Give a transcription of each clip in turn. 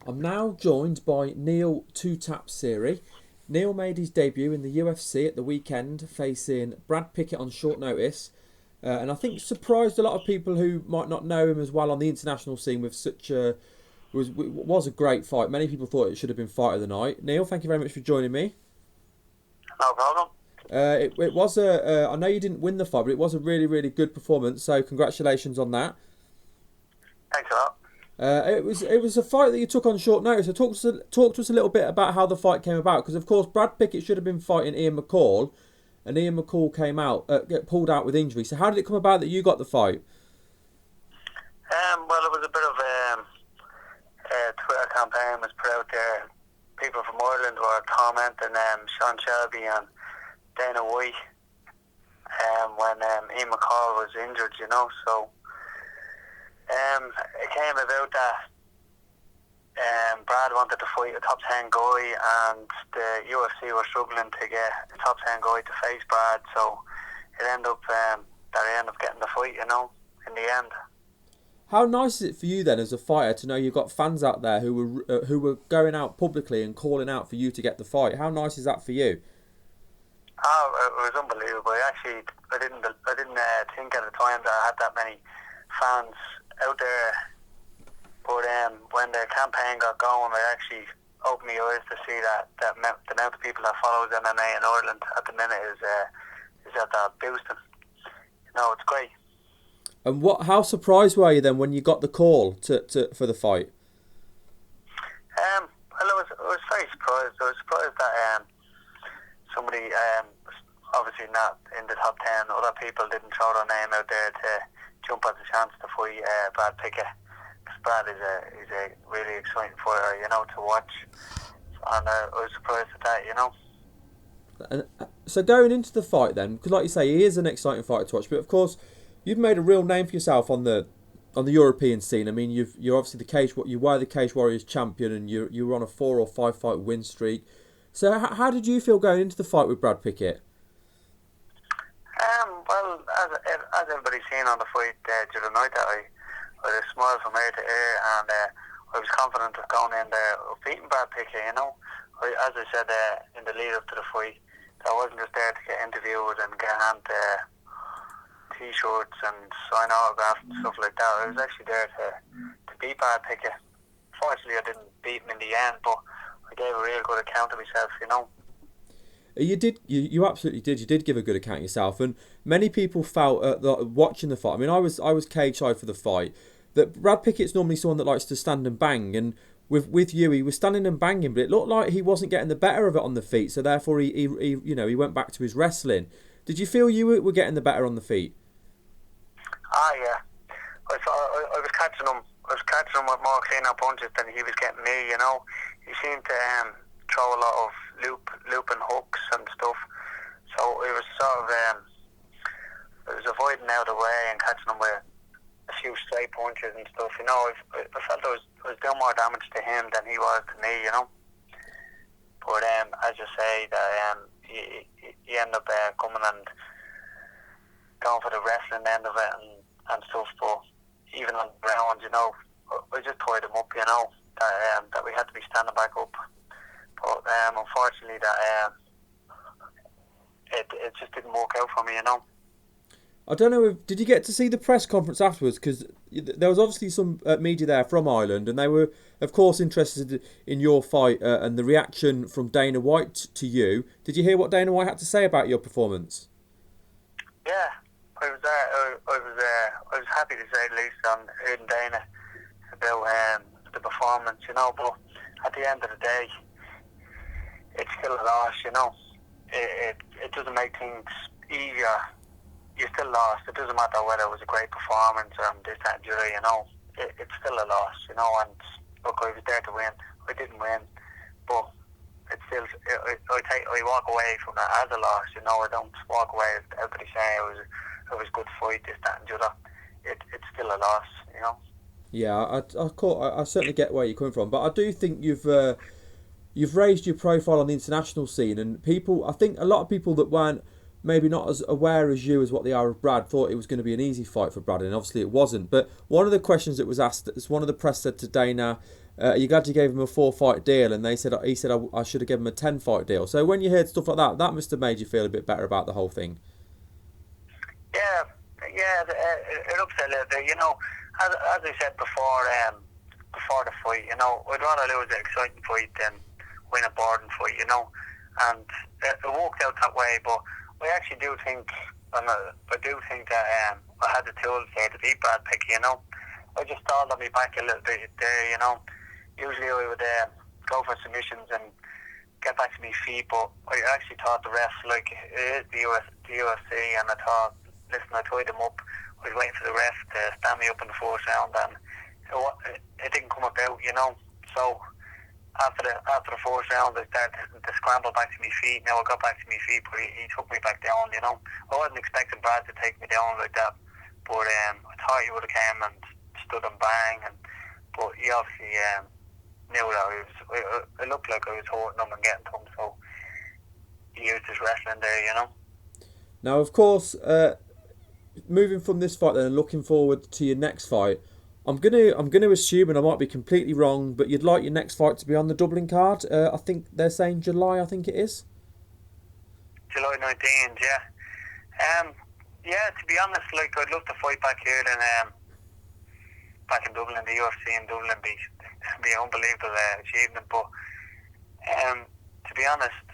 I'm now joined by Neil Seery. Neil made his debut in the UFC at the weekend, facing Brad Pickett on short notice, and I think surprised a lot of people who might not know him as well on the international scene with such a was a great fight. Many people thought it should have been fight of the night. Neil, thank you very much for joining me. No problem. It was I know you didn't win the fight, but it was a really good performance. So congratulations on that. Thanks a lot. It was a fight that you took on short notice. So talk to us a little bit about how the fight came about, because of course Brad Pickett should have been fighting Ian McCall, and Ian McCall came out get pulled out with injury. So how did it come about that you got the fight? Well, it was a bit of a Twitter campaign was put out there. People from Ireland were commenting Sean Shelby and Dana White when Ian McCall was injured, So it came about that Brad wanted to fight a top 10 guy, and the UFC were struggling to get a top 10 guy to face Brad, so it ended up that I ended up getting the fight, in the end. How nice is it for you then, as a fighter, to know you've got fans out there who were going out publicly and calling out for you to get the fight? How nice is that for you? Oh, it was unbelievable. I didn't think at the time that I had that many fans out there. But when the campaign got going, I actually opened my eyes to see that the amount of people that follows MMA in Ireland at the minute is at that boosting. It's great. And how surprised were you then when you got the call for the fight? Well, I was very surprised. I was surprised that somebody, obviously not in the top 10, other people didn't throw their name out there to jump at the chance to fight Brad Pickett. Because Brad is a really exciting fighter, to watch. And I was surprised at that, And so going into the fight then, because like you say, he is an exciting fighter to watch, but of course you've made a real name for yourself on the European scene. I mean, you're obviously you were the Cage Warriors champion, and you were on a 4 or 5 fight win streak. So how did you feel going into the fight with Brad Pickett? Well, as everybody's seen on the fight during the night, that I had a smile from ear to ear, and I was confident of going in there of beating Brad Pickett. As I said in the lead up to the fight, I wasn't just there to get interviewed and get hand T-shirts and sign autographs and stuff like that. I was actually there to beat Brad Pickett. Fortunately, I didn't beat him in the end, but I gave a real good account of myself, You did. You absolutely did. You did give a good account of yourself, and many people felt watching the fight. I mean, I was cage side for the fight. That Brad Pickett's normally someone that likes to stand and bang, and with you, he was standing and banging, but it looked like he wasn't getting the better of it on the feet. So therefore, he went back to his wrestling. Did you feel you were getting the better on the feet? Yeah. I was catching him. I was catching him with more clean out punches than he was getting me. He seemed to throw a lot of looping hooks and stuff. So it was sort of I was avoiding out of the way and catching him with a few straight punches and stuff. I felt I was doing more damage to him than he was to me. But as you say, that he ended up coming and going for the wrestling end of it and stuff. But even on the ground, I just tied him up. That we had to be standing back up. But unfortunately, that it just didn't work out for me. I don't know did you get to see the press conference afterwards? Because there was obviously some media there from Ireland, and they were, of course, interested in your fight and the reaction from Dana White to you. Did you hear what Dana White had to say about your performance? Yeah, I was there. I was happy to say the least on hearing Dana about the performance, But at the end of the day, it's still a loss, It doesn't make things easier. You're still lost. It doesn't matter whether it was a great performance or this, that, and the other, It's still a loss, And look, I was there to win. I didn't win, but it's still. I walk away from that as a loss, I don't walk away with everybody saying it was a good fight, this, that, and the other. It's still a loss, Yeah, I certainly get where you're coming from, but I do think you've raised your profile on the international scene, and I think a lot of people that weren't maybe not as aware as you as what they are of Brad thought it was going to be an easy fight for Brad, and obviously it wasn't. But one of the questions that was asked, as one of the press said to Dana, You're glad you gave him a 4-fight deal, and he said I should have given him a 10-fight deal. So when you heard stuff like that, that must have made you feel a bit better about the whole thing. Yeah, yeah, it upset a little bit. As I said before the fight, I'd rather lose an exciting fight than win a boring fight, and it worked out that way. But I actually do think, and I do think that I had the tools there to beat Brad Pickett. I just stalled on my back a little bit there. Usually I would go for submissions and get back to my feet, but I actually thought the ref, like, it is the UFC, and I thought, listen, I tied him up. I was waiting for the ref to stand me up in the fourth round, and it didn't come about. So after the fourth round, I started to scramble back to my feet. Now I got back to my feet, but he took me back down. I wasn't expecting Brad to take me down like that, but I thought he would have came and stood and bang, but he obviously knew that it looked like I was hurting him and getting to him, so he used his wrestling there. Now, of course, moving from this fight then and looking forward to your next fight, I'm gonna assume, and I might be completely wrong, but you'd like your next fight to be on the Dublin card. I think they're saying July. I think it is. July 19th, yeah. Yeah. To be honest, like, I'd love to fight back here and back in Dublin, the UFC in Dublin, be an unbelievable achievement. But to be honest,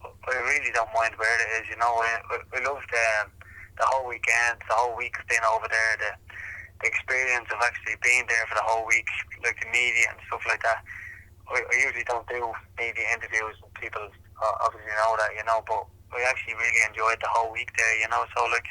I really don't mind where it is. I loved the whole weekend, the whole week of being over there, the experience of actually being there for the whole week, like the media and stuff like that. I usually don't do media interviews, and people obviously know that, but I actually really enjoyed the whole week there, So, like,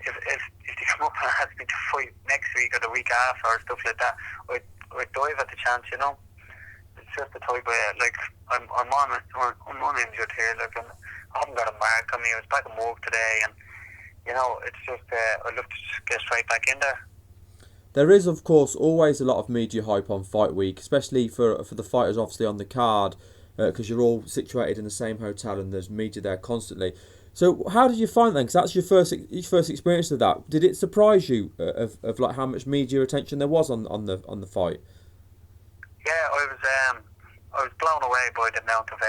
if they come up and ask me to fight next week or the week after or stuff like that, I'd dive at the chance, It's just the type of, like, I'm uninjured here, like, and I haven't got a mark on me. I was back in work today, and it's just I'd love to just get straight back in there. There is, of course, always a lot of media hype on fight week, especially for the fighters obviously on the card, because you're all situated in the same hotel and there's media there constantly. So how did you find that? Because that's your first experience of that. Did it surprise you of like how much media attention there was on the fight? Yeah, I was blown away by the amount of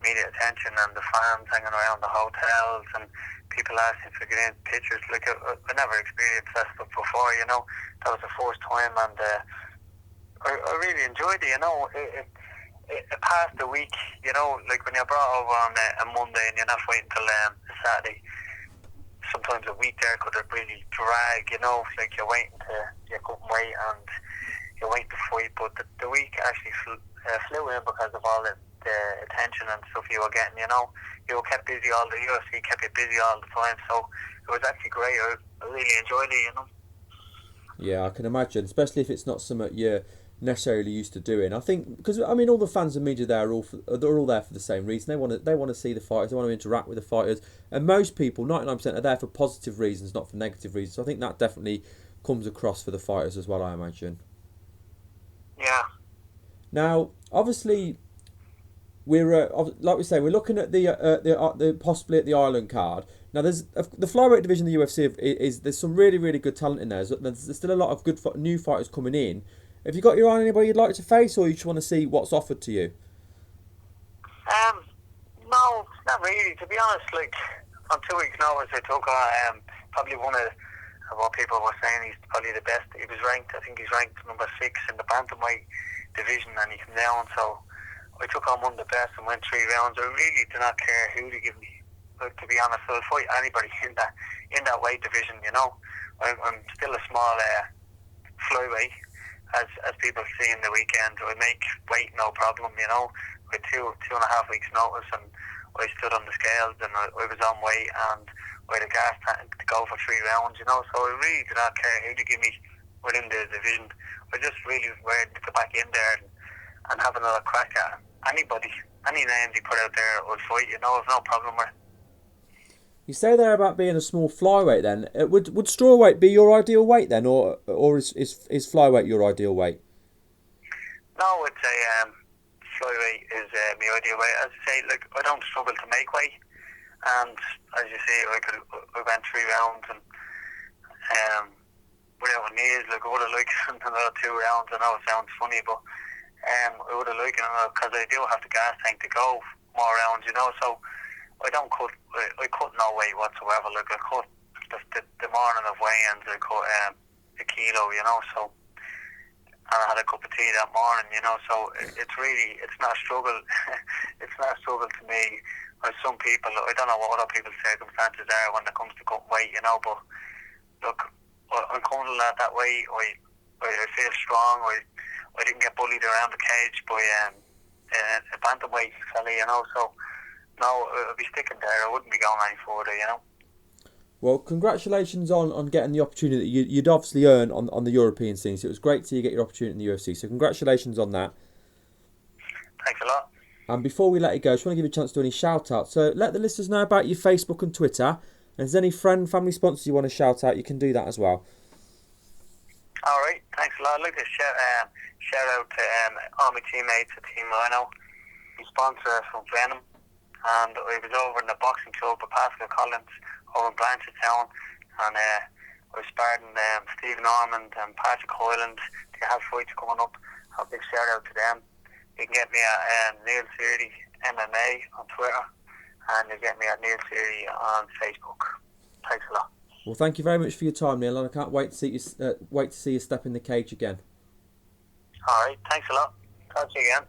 media attention and the fans hanging around the hotels and people asking to get in pictures. Like, I never experienced that stuff before. That was the first time, and I really enjoyed it. It passed the week. Like when you're brought over on a Monday and you're not waiting till Saturday. Sometimes a week there could have really drag. Like you couldn't wait and you're waiting to fight, but the week actually flew in because of all the attention and stuff you were getting. You were kept busy all the UFC kept you busy all the time, so it was actually great. I really enjoyed it. Yeah, I can imagine, especially if it's not something you're necessarily used to doing. I think because all the fans and media there they're all there for the same reason. They want to see the fighters. They want to interact with the fighters, and most people, 99%, are there for positive reasons, not for negative reasons. So I think that definitely comes across for the fighters as well, I imagine. Yeah. Now, obviously, we're like we say, we're looking at the possibly at the Ireland card. Now, there's the flyweight division of the UFC is there's some really really good talent in there. There's still a lot of good new fighters coming in. Have you got your eye on anybody you'd like to face, or you just want to see what's offered to you? No, not really. To be honest, like, on 2 weeks' notice, I took probably one of what people were saying he's probably the best. He was ranked, I think he's ranked number 6 in the bantamweight division, and he came down. So I took on one of the best and went 3 rounds. I really do not care who to give me. Like, to be honest, I'll fight anybody in that weight division. I'm still a small flyweight, as people see in the weekend. I make weight no problem. With 2.5 weeks notice, and I stood on the scales and I was on weight and I had a gas tank to go for 3 rounds. So I really do not care who to give me within the division. I just really wanted to go back in there and have another crack at anybody. Any name they put out there, I'll fight. I've no problem with. You say there about being a small flyweight. Then would strawweight be your ideal weight then, or is flyweight your ideal weight? No, it's a flyweight is my ideal weight. As I say, like, I don't struggle to make weight, and as you say, I went 3 rounds, and without a knees. Like I would have liked another 2 rounds. I know it sounds funny, but I would have liked another, because I do have the gas tank to go more rounds, you know. So I don't cut. I cut no weight whatsoever. Like I cut the morning of weigh-ins. I cut a kilo, you know. So and I had a cup of tea that morning, you know. So it's not a struggle. It's not a struggle to me. As some people, I don't know what other people's circumstances are when it comes to cutting weight, you know. But look, I'm comfortable at that way. I feel strong. I didn't get bullied around the cage by a bantamweight fella, you know. So no, I'll be sticking there. I wouldn't be going any further, you know. Well, congratulations on getting the opportunity that you'd obviously earned on the European scene. So it was great to see you get your opportunity in the UFC. So congratulations on that. Thanks a lot. And before we let you go, I just want to give you a chance to do any shout outs. So let the listeners know about your Facebook and Twitter. And if there's any friend, family sponsors you want to shout out, you can do that as well. All right, thanks a lot. I'd like to shout out to all my teammates at Team Rhino. We sponsor from Venom, and I was over in the boxing club with Pascal Collins over in Blanchardstown, and I was sparring Steve Norman and Patrick Hoyland. They have fights coming up. A big shout out to them. You can get me at Neil Seery MMA on Twitter, and you get me at Neil Seery on Facebook. Thanks a lot. Well, thank you very much for your time, Neil, and I can't wait to see you step in the cage again. All right, thanks a lot. Talk to you again.